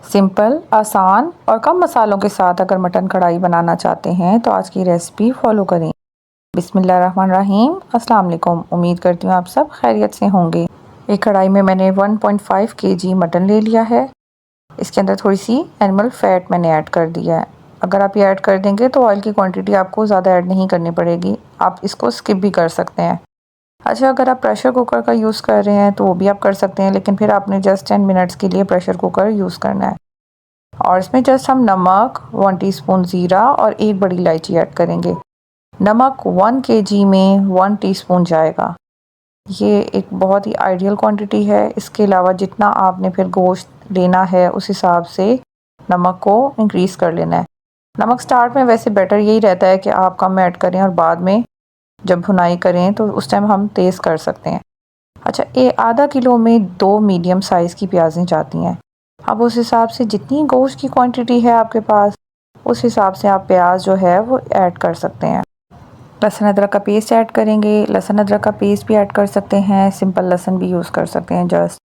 Simple, आसान और कम मसालों के साथ अगर मटन कढ़ाई बनाना चाहते हैं तो आज की रेसिपी फॉलो करें। बिस्मिल्लाहिर्रहमानिर्रहीम। अस्सलाम वालेकुम। उम्मीद करती हूँ आप सब खैरियत से होंगे। एक कढ़ाई में मैंने 1.5 kg मटन ले लिया है। इसके अंदर थोड़ी सी एनिमल फैट मैंने ऐड कर दिया है। अगर आप ये ऐड कर देंगे तो ऑयल की क्वांटिटी आपको ज़्यादा ऐड नहीं करनी पड़ेगी, आप इसको स्किप भी कर सकते हैं। अच्छा, अगर आप प्रेशर कुकर का यूज़ कर रहे हैं तो वो भी आप कर सकते हैं, लेकिन फिर आपने जस्ट 10 मिनट्स के लिए प्रेशर कुकर यूज़ करना है। और इसमें जस्ट हम नमक, 1 टीस्पून ज़ीरा और 1 बड़ी इलायची ऐड करेंगे। नमक 1 kg में 1 टीस्पून जाएगा। ये एक बहुत ही आइडियल क्वांटिटी है। इसके अलावा जितना आपने फिर गोश्त लेना है उस हिसाब से नमक को इंक्रीज़ कर लेना है। नमक स्टार्ट में वैसे बेटर यही रहता है कि आप कम ऐड करें और बाद में जब भुनाई करें तो उस टाइम हम तेज़ कर सकते हैं। अच्छा, ये आधा किलो में 2 मीडियम साइज़ की प्याज़ें जाती हैं। अब उस हिसाब से जितनी गोश्त की क्वांटिटी है आपके पास, उस हिसाब से आप प्याज जो है वो ऐड कर सकते हैं। लहसुन अदरक का पेस्ट ऐड करेंगे। लहसुन अदरक का पेस्ट भी ऐड कर सकते हैं, सिंपल लहसुन भी यूज़ कर सकते हैं जस्ट।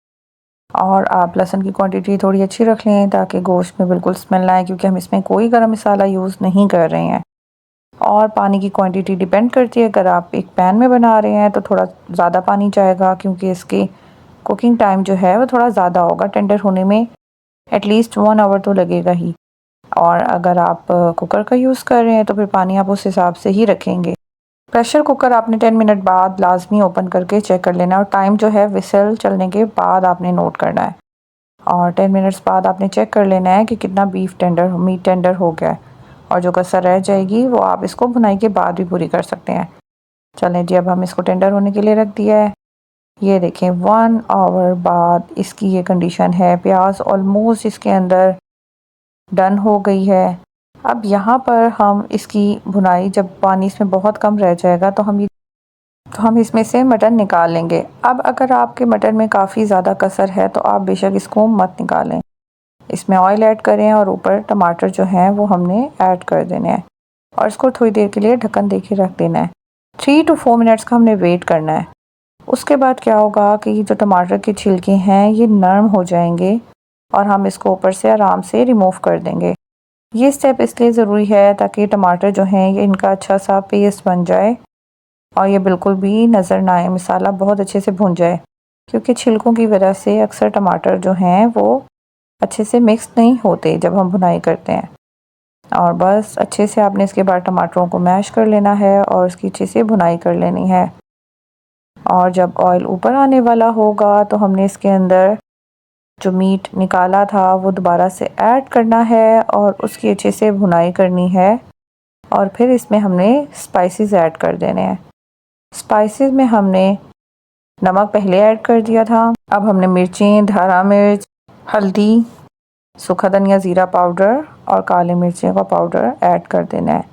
और आप लहसुन की क्वांटिटी थोड़ी अच्छी रख लें ताकि गोश्त में बिल्कुल स्मेल ना आए, क्योंकि हम इसमें कोई गरम मसाला यूज़ नहीं कर रहे हैं। और पानी की क्वांटिटी डिपेंड करती है। अगर आप एक पैन में बना रहे हैं तो थोड़ा ज़्यादा पानी जाएगा, क्योंकि इसकी कुकिंग टाइम जो है वो थोड़ा ज़्यादा होगा। टेंडर होने में एटलीस्ट 1 आवर तो लगेगा ही। और अगर आप कुकर का यूज़ कर रहे हैं तो फिर पानी आप उस हिसाब से ही रखेंगे। प्रेशर कुकर आपने 10 मिनट बाद लाजमी ओपन करके चेक कर लेना, और टाइम जो है विसल चलने के बाद आपने नोट करना है। और 10 मिनट्स बाद आपने चेक कर लेना है कि कितना मीट टेंडर हो गया है। और जो कसर रह जाएगी वो आप इसको भुनाई के बाद भी पूरी कर सकते हैं। चलें जी, अब हम इसको टेंडर होने के लिए रख दिया है। ये देखें 1 आवर बाद इसकी ये कंडीशन है। प्याज ऑलमोस्ट इसके अंदर डन हो गई है। अब यहाँ पर हम इसकी भुनाई, जब पानी इसमें बहुत कम रह जाएगा तो हम इसमें से मटन निकाल लेंगे। अब अगर आपके मटन में काफ़ी ज़्यादा कसर है तो आप बेशक इसको मत निकालें। इसमें ऑयल ऐड करें और ऊपर टमाटर जो हैं वो हमने ऐड कर देने हैं और इसको थोड़ी देर के लिए ढक्कन दे के रख देना है। 3 to 4 मिनट्स का हमने वेट करना है। उसके बाद क्या होगा कि जो टमाटर के छिलके हैं ये नरम हो जाएंगे और हम इसको ऊपर से आराम से रिमूव कर देंगे। ये स्टेप इसलिए ज़रूरी है ताकि टमाटर जो हैं ये इनका अच्छा सा पेस्ट बन जाए और ये बिल्कुल भी नज़र ना आए, मसाला बहुत अच्छे से भुन जाए, क्योंकि छिलकों की वजह से अक्सर टमाटर जो हैं वो अच्छे से मिक्स नहीं होते जब हम भुनाई करते हैं। और बस अच्छे से आपने इसके बाद टमाटरों को मैश कर लेना है और इसकी अच्छे से भुनाई कर लेनी है। और जब ऑयल ऊपर आने वाला होगा तो हमने इसके अंदर जो मीट निकाला था वो दोबारा से ऐड करना है और उसकी अच्छे से भुनाई करनी है। और फिर इसमें हमने स्पाइसेस ऐड कर देने हैं। स्पाइसेस में हमने नमक पहले ऐड कर दिया था। अब हमने मिर्चें, धरा मिर्च, हल्दी, सूखा धनिया, ज़ीरा पाउडर और काली मिर्चें का पाउडर ऐड कर देना है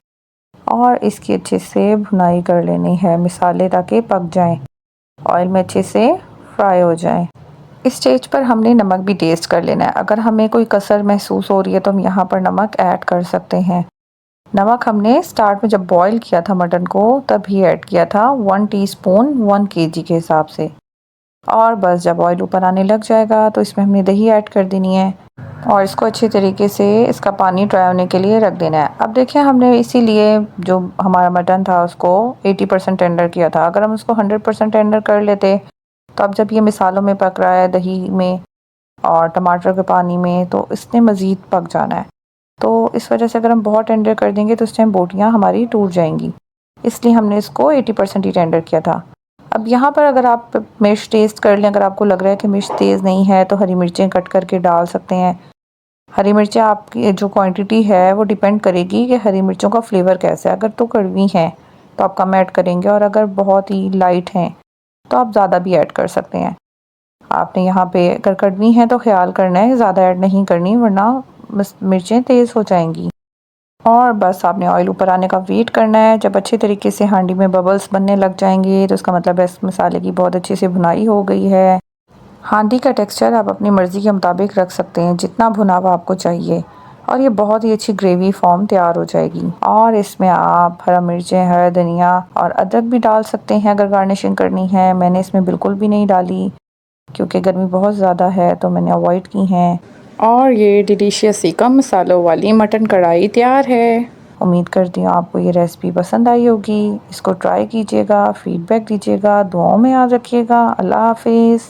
और इसकी अच्छे से भुनाई कर लेनी है मसाले, ताकि पक जाएं, ऑयल में अच्छे से फ्राई हो जाएं। इस स्टेज पर हमने नमक भी टेस्ट कर लेना है। अगर हमें कोई कसर महसूस हो रही है तो हम यहाँ पर नमक ऐड कर सकते हैं। नमक हमने स्टार्ट में जब बॉईल किया था मटन को तब ही ऐड किया था, 1 टीस्पून 1 kg के हिसाब से। और बस जब ऑयल ऊपर आने लग जाएगा तो इसमें हमने दही ऐड कर देनी है और इसको अच्छे तरीके से इसका पानी ड्राई होने के लिए रख देना है। अब देखिए, हमने इसीलिए जो हमारा मटन था उसको 80% टेंडर किया था। अगर हम उसको 100% टेंडर कर लेते तो अब जब ये मिसालों में पक रहा है, दही में और टमाटर के पानी में, तो इसने मज़ीद पक जाना है। तो इस वजह से अगर हम बहुत टेंडर कर देंगे तो उस टाइम बोटियाँ हमारी टूट जाएंगी, इसलिए हमने इसको 80% ही टेंडर किया था। अब यहाँ पर अगर आप मिर्च टेस्ट कर लें, अगर आपको लग रहा है कि मिर्च तेज़ नहीं है तो हरी मिर्चें कट करके डाल सकते हैं। हरी मिर्चें आपकी जो क्वांटिटी है वो डिपेंड करेगी कि हरी मिर्चों का फ्लेवर कैसा है। अगर तो कड़वी हैं तो आप कम ऐड करेंगे और अगर बहुत ही लाइट हैं तो आप ज़्यादा भी ऐड कर सकते हैं। आपने यहाँ पे अगर कड़वी हैं तो ख्याल करना है ज़्यादा ऐड नहीं करनी, वरना मिर्चें तेज़ हो जाएंगी। और बस आपने ऑयल ऊपर आने का वेट करना है। जब अच्छे तरीके से हांडी में बबल्स बनने लग जाएंगे तो इसका मतलब है इस मसाले की बहुत अच्छे से भुनाई हो गई है। हांडी का टेक्सचर आप अपनी मर्ज़ी के मुताबिक रख सकते हैं, जितना भुना हुआ आपको चाहिए, और ये बहुत ही अच्छी ग्रेवी फॉर्म तैयार हो जाएगी। और इसमें आप हरा मिर्चें, हरा धनिया और अदरक भी डाल सकते हैं अगर गार्निशिंग करनी है। मैंने इसमें बिल्कुल भी नहीं डाली क्योंकि गर्मी बहुत ज़्यादा है तो मैंने अवॉइड की हैं। और ये डिलीशियस सी कम मसालों वाली मटन कढ़ाई तैयार है। उम्मीद करती हूँ आपको ये रेसिपी पसंद आई होगी। इसको ट्राई कीजिएगा, फीडबैक दीजिएगा, दुआओं में याद रखिएगा। अल्लाह हाफिज़।